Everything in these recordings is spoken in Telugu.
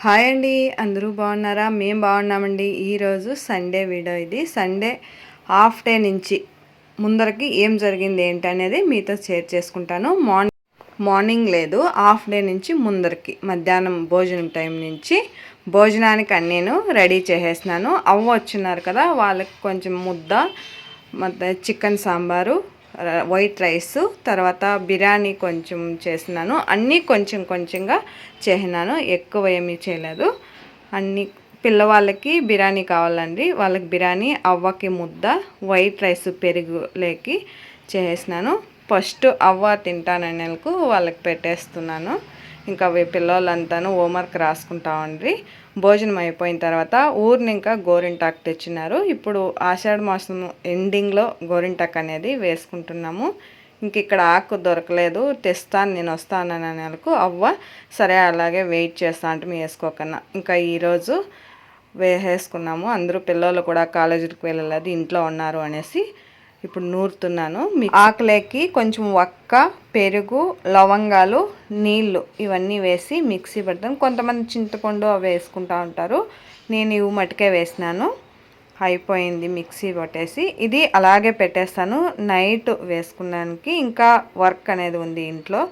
హాయ్ అండి, అందరూ బాగున్నారా? మేము బాగున్నామండి. ఈరోజు సండే వీడియో. ఇది సండే హాఫ్ డే నుంచి ముందరకి ఏం జరిగింది ఏంటి అనేది మీతో షేర్ చేసుకుంటాను. మార్నింగ్ లేదు, హాఫ్ డే నుంచి ముందరికి మధ్యాహ్నం భోజనం టైం నుంచి భోజనానికి నేను రెడీ చేసేసినాను. అవ్వ వచ్చినారు కదా, వాళ్ళకి కొంచెం ముద్ద, ಮತ್ತು చికెన్ సాంబారు, వైట్ రైస్, తర్వాత బిర్యానీ కొంచెం చేసినాను. అన్నీ కొంచెం కొంచెంగా చేసినాను, ఎక్కువ ఏమీ చేయలేదు. అన్ని పిల్లవాళ్ళకి బిర్యానీ కావాలండి, వాళ్ళకి బిర్యానీ, అవ్వకి ముద్ద, వైట్ రైస్ పెరుగులోకి చేసినాను. ఫస్ట్ అవ్వ తింటాననేలకు వాళ్ళకి పెట్టేస్తున్నాను. ఇంకా పిల్లలంతాను హోంవర్క్ రాసుకుంటా ఉండ్రి. భోజనం అయిపోయిన తర్వాత ఊరిని ఇంకా గోరింటాకు తెచ్చినారు. ఇప్పుడు ఆషాఢ మాసం ఎండింగ్లో గోరింటాకు అనేది వేసుకుంటున్నాము. ఇంక ఇక్కడ ఆకు దొరకలేదు, తెస్తాను నేను వస్తానని అనేలకు అవ్వ సరే అలాగే వెయిట్ చేస్తా అంటే వేసుకోకన్నా ఇంకా ఈరోజు వేసేసుకున్నాము. అందరూ పిల్లలు కూడా కాలేజీకి వెళ్ళలేదు, ఇంట్లో ఉన్నారు అనేసి ఇప్పుడు నూరుతున్నాను. ఆకులేకి కొంచెం వక్క, పెరుగు, లవంగాలు, నీళ్ళు ఇవన్నీ వేసి మిక్సీ పెడతాను. కొంతమంది చింతపండు అవి వేసుకుంటూ ఉంటారు, నేను ఇవి మటుకే వేసినాను. అయిపోయింది మిక్సీ పట్టేసి, ఇది అలాగే పెట్టేస్తాను. నైట్ వేసుకున్నానికి ఇంకా వర్క్ అనేది ఉంది ఇంట్లో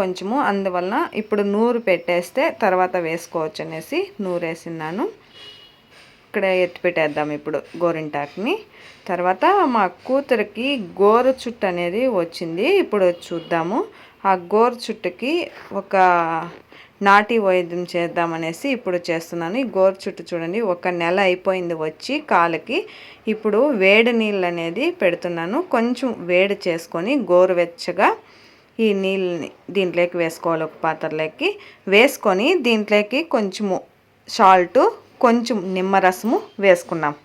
కొంచెము, అందువలన ఇప్పుడు నూరు పెట్టేస్తే తర్వాత వేసుకోవచ్చు అనేసి నూరేసినాను. ఇక్కడ ఎత్తి పెట్టేద్దాం ఇప్పుడు గోరింటాకుని. తర్వాత మా కూతురికి గోరు చుట్టు అనేది వచ్చింది, ఇప్పుడు చూద్దాము. ఆ గోరు చుట్టుకి ఒక నాటి వైద్యం చేద్దామనేసి ఇప్పుడు చేస్తున్నాను. ఈ గోరు చుట్టు చూడండి, 1 నెల అయిపోయింది వచ్చి కాలుకి. ఇప్పుడు వేడి నీళ్ళు అనేది పెడుతున్నాను. కొంచెం వేడి చేసుకొని గోరువెచ్చగా ఈ నీళ్ళని దీంట్లోకి వేసుకోవాలి. ఒక పాత్రలోకి వేసుకొని దీంట్లోకి కొంచెము సాల్టు, కొంచెం నిమ్మరసము వేసుకున్నాం.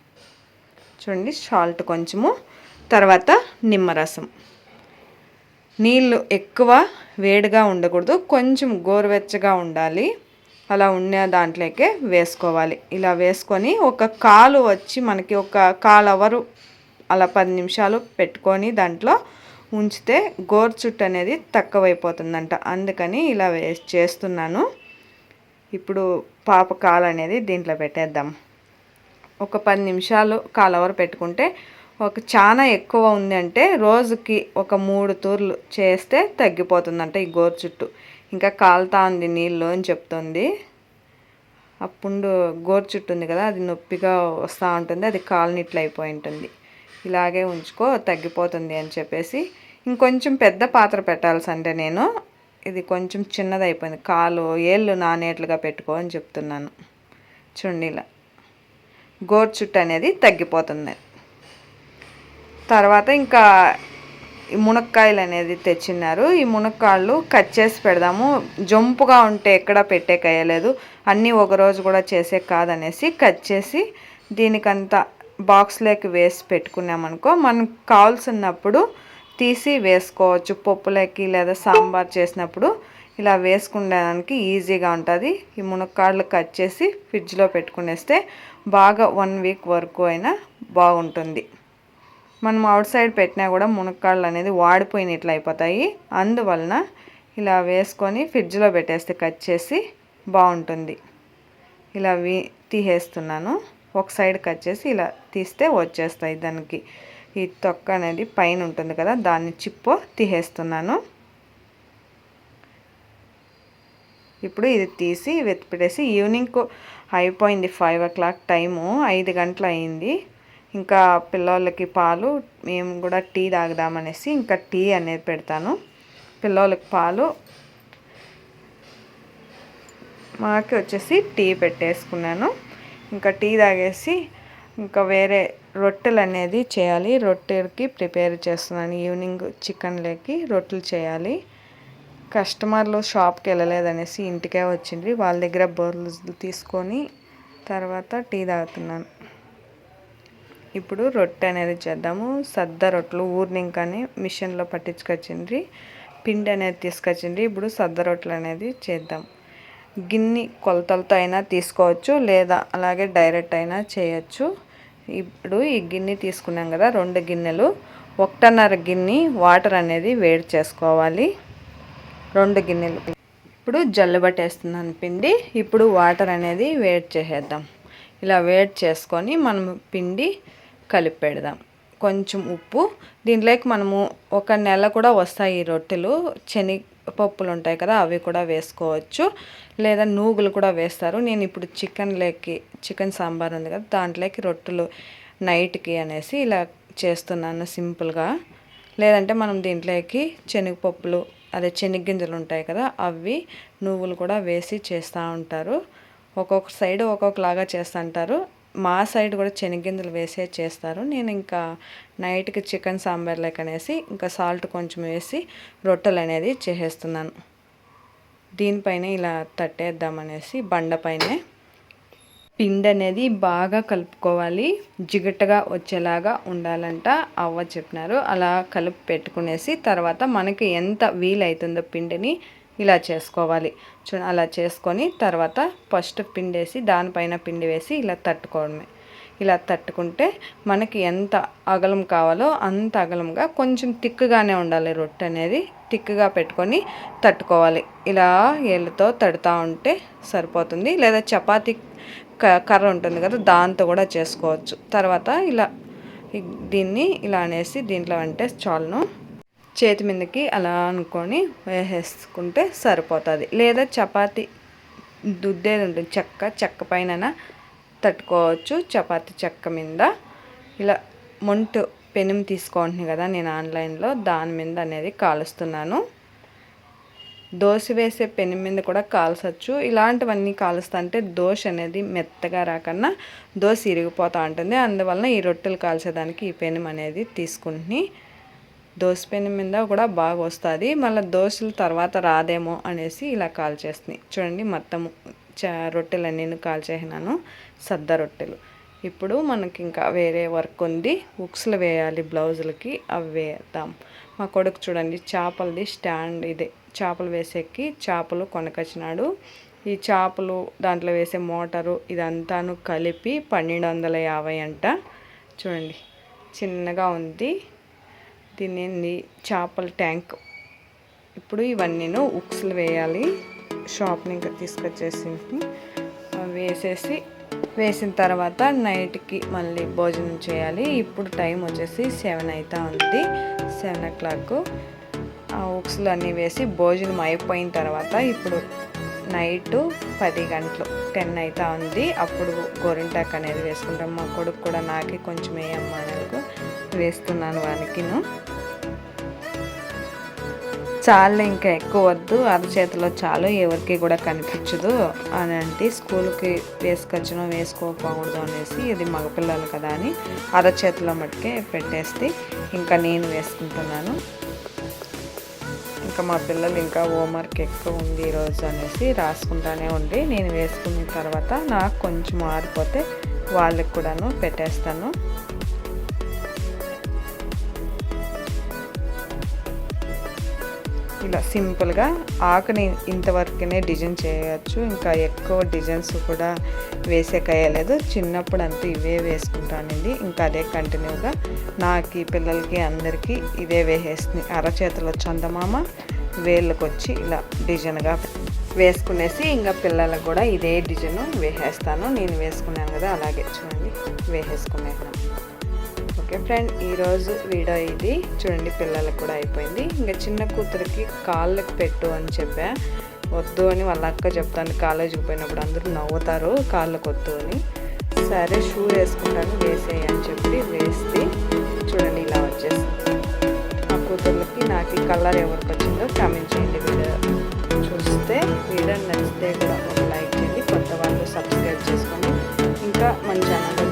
చూడండి, సాల్ట్ కొంచెము, తర్వాత నిమ్మరసం. నీళ్ళు ఎక్కువ వేడిగా ఉండకూడదు, కొంచెం గోరువెచ్చగా ఉండాలి. అలా ఉండే దాంట్లోకే వేసుకోవాలి. ఇలా వేసుకొని ఒక కాలు వచ్చి మనకి ఒక 1/4 అవరు అలా 10 నిమిషాలు పెట్టుకొని దాంట్లో ఉంచితే గోరు చుట్టు అనేది తక్కువైపోతుందంట. అందుకని ఇలా చేస్తున్నాను. ఇప్పుడు పాప కాలు అనేది దీంట్లో పెట్టేద్దాం. ఒక 10 నిమిషాలు 1/4 అవర్ పెట్టుకుంటే, చాలా ఎక్కువ ఉంది అంటే రోజుకి ఒక 3 తూర్లు చేస్తే తగ్గిపోతుందంట ఈ గోరు చుట్టు. ఇంకా కాలుతా ఉంది నీళ్ళు అని చెప్తుంది. అప్పుడు గోరు చుట్టు ఉంది కదా, అది నొప్పిగా వస్తూ ఉంటుంది, అది కాలునిట్లు అయిపోయి ఉంటుంది. ఇలాగే ఉంచుకో తగ్గిపోతుంది అని చెప్పేసి ఇంకొంచెం పెద్ద పాత్ర పెట్టాల్సింటే నేను ఇది కొంచెం చిన్నది అయిపోయింది. కాలు ఏళ్ళు నానేట్లుగా పెట్టుకో అని చెప్తున్నాను. చూడండి, ఇలా గోరు చుట్టు అనేది తగ్గిపోతుంది. తర్వాత ఇంకా ఈ మునక్కాయలు అనేది తెచ్చినారు. ఈ మునక్కాయలు కట్ చేసి పెడదాము. జంపుగా ఉంటే ఎక్కడ పెట్టేకేయలేదు, అన్నీ ఒకరోజు కూడా చేసే కాదనేసి కట్ చేసి దీనికంతా బాక్స్లోకి వేసి పెట్టుకున్నామనుకో, మనకు కావాల్సినప్పుడు తీసి వేసుకోవచ్చు. పప్పులోకి లేదా సాంబార్ చేసినప్పుడు ఇలా వేసుకునేదానికి ఈజీగా ఉంటుంది. ఈ మునక్కాడలు కట్ చేసి ఫ్రిడ్జ్లో పెట్టుకునేస్తే బాగా 1 వీక్ వరకు అయినా బాగుంటుంది. మనం అవుట్ సైడ్ పెట్టినా కూడా మునక్కాడలు అనేది వాడిపోయినట్లు అయిపోతాయి. అందువలన ఇలా వేసుకొని ఫ్రిడ్జ్లో పెట్టేస్తే కట్ చేసి బాగుంటుంది. ఇలా తీసేస్తున్నాను. ఒక సైడ్ కట్ చేసి ఇలా తీస్తే వచ్చేస్తాయి. దానికి ఈ తొక్క అనేది పైన ఉంటుంది కదా, దాన్ని చిప్పు తీసేస్తున్నాను. ఇప్పుడు ఇది తీసి వెతిపెట్టేసి ఈవినింగ్ అయిపోయింది. 5 o'clock టైము, 5 గంటలు అయింది. ఇంకా పిల్లలకి పాలు, మేము కూడా టీ తాగుదామనేసి ఇంకా టీ అనేది పెడతాను. పిల్లలకి పాలు, మాకి వచ్చేసి టీ పెట్టేసుకున్నాను. ఇంకా టీ తాగేసి ఇంకా వేరే రొట్టెలు అనేది చేయాలి. రొట్టెలకి ప్రిపేర్ చేస్తున్నాను. ఈవినింగ్ చికెన్లోకి రొట్టెలు చేయాలి. కస్టమర్లు షాప్కి వెళ్ళలేదనేసి ఇంటికే వచ్చిండ్రి, వాళ్ళ దగ్గర బోర్లు తీసుకొని తర్వాత టీ తాగుతున్నాను. ఇప్పుడు రొట్టె అనేది చేద్దాము. సద్ద రొట్టెలు ఊరినింకని మిషన్లో పట్టించుకొచ్చిండ్రి, పిండి అనేది తీసుకొచ్చిండ్రి. ఇప్పుడు సద్ద రొట్టెలు అనేది చేద్దాం. గిన్నె కొలతలతో అయినా తీసుకోవచ్చు, లేదా అలాగే డైరెక్ట్ అయినా చేయొచ్చు. ఇప్పుడు ఈ గిన్నె తీసుకున్నాం కదా, 2 గిన్నెలు, 1.5 గిన్నె వాటర్ అనేది వేడి చేసుకోవాలి. 2 గిన్నెలు ఇప్పుడు జల్లబట్టేస్తున్నాను పిండి. ఇప్పుడు వాటర్ అనేది వేడి చేసేద్దాం. ఇలా వేడి చేసుకొని మనం పిండి కలిపి పెడదాం. కొంచెం ఉప్పు, దీంట్లోకి మనము ఒక నెల కూడా వస్తాయి ఈ రొట్టెలు. శనగపప్పులు ఉంటాయి కదా, అవి కూడా వేసుకోవచ్చు, లేదా నూగులు కూడా వేస్తారు. నేను ఇప్పుడు చికెన్ సాంబార్ ఉంది కదా, దాంట్లోకి రొట్టెలు నైట్కి అనేసి ఇలా చేస్తున్నాను సింపుల్గా. లేదంటే మనం దీంట్లోకి శనగపప్పులు, అదే శనగగింజలు ఉంటాయి కదా, అవి నువ్వులు కూడా వేసి చేస్తూ ఉంటారు. ఒక్కొక్క సైడ్ ఒక్కొక్కలాగా చేస్తుంటారు. మా సైడ్ కూడా శనగగింజలు వేసే చేస్తారు. నేను ఇంకా నైట్కి చికెన్ సాంబార్ అనేసి ఇంకా సాల్ట్ కొంచెం వేసి రొట్టెలు అనేది చేసేస్తున్నాను. దీనిపైన ఇలా తట్టేద్దామనేసి బండపైనే పిండి అనేది బాగా కలుపుకోవాలి. జిగటగా వచ్చేలాగా ఉండాలంట అవ్వ చెప్పినారు. అలా కలిపి పెట్టుకునేసి తర్వాత మనకి ఎంత వీలవుతుందో పిండిని ఇలా చేసుకోవాలి. అలా చేసుకొని తర్వాత ఫస్ట్ పిండి వేసి దానిపైన పిండి వేసి ఇలా తట్టుకోవడమే. ఇలా తట్టుకుంటే మనకి ఎంత అగలం కావాలో అంత అగలంగా, కొంచెం తిక్కుగానే ఉండాలి రొట్టె అనేది. తిక్కుగా పెట్టుకొని తట్టుకోవాలి. ఇలా ఏళ్ళతో తడుతూ ఉంటే సరిపోతుంది. లేదా చపాతీ కర్ర ఉంటుంది కదా, దాంతో కూడా చేసుకోవచ్చు. తర్వాత ఇలా దీన్ని ఇలా అనేసి దీంట్లో అంటే చాలును, చేతి మీదకి అలా అనుకొని వేసేసుకుంటే సరిపోతుంది. లేదా చపాతీ దుద్దేది ఉంటుంది, చెక్క పైన తట్టుకోవచ్చు. చపాతీ చెక్క మీద ఇలా మొంటు పెనం తీసుకుంటున్నాను కదా నేను ఆన్లైన్లో, దాని మీద అనేది కాలుస్తున్నాను. దోశ వేసే పెనం మీద కూడా కాల్చచ్చు. ఇలాంటివన్నీ కాలుస్తా అంటే దోశ అనేది మెత్తగా రాకన్నా దోశ ఇరిగిపోతూ ఉంటుంది. అందువలన ఈ రొట్టెలు కాల్చేదానికి ఈ పెనం అనేది తీసుకుంటుని. దోశ పెనం మీద కూడా బాగా వస్తుంది. మళ్ళీ దోశలు తర్వాత రాదేమో అనేసి ఇలా కాల్చేస్తున్నాయి. చూడండి, మొత్తం రొట్టెలు అన్నీ కాల్చేసినాను, సద్ద రొట్టెలు. ఇప్పుడు మనకి ఇంకా వేరే వర్క్ ఉంది. ఉక్స్లు వేయాలి బ్లౌజులకి, అవి వేద్దాం. మా కొడుకు చూడండి చేపలది స్టాండ్, ఇదే చేపలు వేసేకి చేపలు కొనకొచ్చినాడు. ఈ చేపలు దాంట్లో వేసే మోటారు ఇదంతాను కలిపి 1250 అంట. చూడండి చిన్నగా ఉంది. దీన్ని చేపల ట్యాంక్. ఇప్పుడు ఇవన్నీ ఉక్స్లు వేయాలి. షాప్ని ఇంకా తీసుకొచ్చేసి వేసిన తర్వాత నైట్కి మళ్ళీ భోజనం చేయాలి. ఇప్పుడు టైం వచ్చేసి 7 అవుతా ఉంది, 7 o'clock. ఆ ఉక్స్లు అన్నీ వేసి భోజనం అయిపోయిన తర్వాత ఇప్పుడు నైట్ 10 గంటలు 10 అవుతా ఉంది. అప్పుడు గోరింటాకు అనేది వేసుకుంటాం. మా కొడుకు కూడా నాకే కొంచెం వేయమ్మా అనేది వేస్తున్నాను వానికిను. చాలా ఇంకా ఎక్కువ వద్దు, అరచేతిలో చాలు, ఎవరికి కూడా కనిపించదు అని అంటే స్కూల్కి వేసుకోకూడదు అనేసి, ఇది మగపిల్లలు కదా అని అరచేతిలో మట్టుకే పెట్టేస్తే ఇంకా నేను వేసుకుంటున్నాను. ఇంకా మా పిల్లలు ఇంకా హోంవర్క్ ఎక్కువ ఉంది ఈరోజు అనేసి రాసుకుంటానే ఉండి నేను వేసుకున్న తర్వాత నాకు కొంచెం ఆరిపోతే వాళ్ళకి కూడాను పెట్టేస్తాను. ఇలా సింపుల్గా ఆకుని ఇంతవరకునే డిజైన్ చేయవచ్చు. ఇంకా ఎక్కువ డిజైన్స్ కూడా వేసేకయ్యలేదు. చిన్నప్పుడు అంతా ఇవే వేసుకుంటానండి. ఇంకా అదే కంటిన్యూగా నాకు ఈ పిల్లలకి అందరికీ ఇదే వేసేస్తుంది. అరచేతిలో చందమామ, వేళ్ళకి వచ్చి ఇలా డిజైన్గా వేసుకునేసి ఇంకా పిల్లలకు కూడా ఇదే డిజైన్ వేసేస్తాను. నేను వేసుకున్నాను కదా అలాగే చూడండి వేసేసుకునేసాను. ఓకే ఫ్రెండ్, ఈరోజు వీడియో ఇది. చూడండి పిల్లలకు కూడా అయిపోయింది. ఇంకా చిన్న కూతురికి కాళ్ళకి పెట్టు అని చెప్పా, వద్దు అని వాళ్ళ అక్క చెప్తాను. కాలేజీకి పోయినప్పుడు అందరూ నవ్వుతారు కాళ్ళకు వద్దు అని. సరే షూ వేసుకుంటాను వేసేయి అని చెప్పి వేస్తే చూడండి ఇలా వచ్చేసింది. మా కూతుర్లకి నాకు ఈ కలర్ ఎవరికి వచ్చిందో కామెంట్ చేయండి. వీడియో చూస్తే వీడియో నచ్చితే కూడా ఒక లైక్ చేయండి. కొత్త వాళ్ళు సబ్స్క్రైబ్ చేసుకొని ఇంకా మన ఛానల్